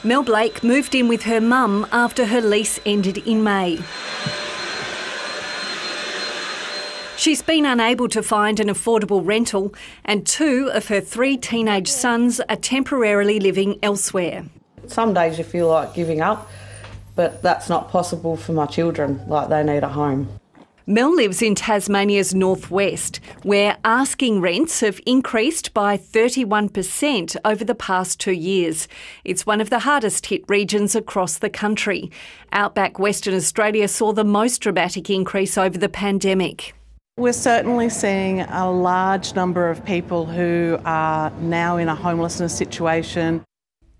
Mel Blake moved in with her mum after her lease ended in May. She's been unable to find an affordable rental, and 2 of her 3 teenage sons are temporarily living elsewhere. Some days you feel like giving up, but that's not possible for my children, like they need a home. Mel lives in Tasmania's northwest, where asking rents have increased by 31% over the past 2 years. It's one of the hardest hit regions across the country. Outback Western Australia saw the most dramatic increase over the pandemic. We're certainly seeing a large number of people who are now in a homelessness situation.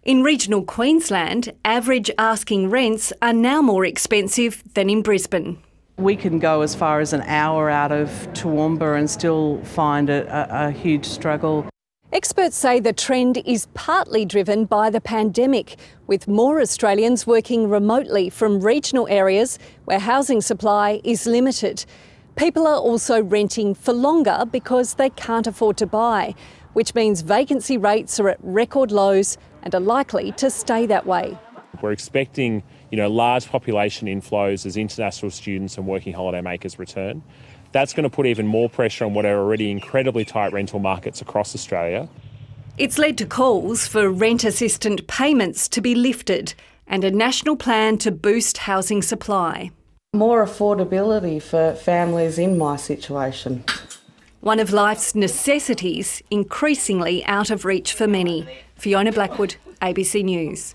In regional Queensland, average asking rents are now more expensive than in Brisbane. We can go as far as an hour out of Toowoomba and still find a huge struggle. Experts say the trend is partly driven by the pandemic, with more Australians working remotely from regional areas where housing supply is limited. People are also renting for longer because they can't afford to buy, which means vacancy rates are at record lows and are likely to stay that way. We're expecting, large population inflows as international students and working holiday makers return. That's going to put even more pressure on what are already incredibly tight rental markets across Australia. It's led to calls for rent assistant payments to be lifted and a national plan to boost housing supply. More affordability for families in my situation. One of life's necessities increasingly out of reach for many. Fiona Blackwood, ABC News.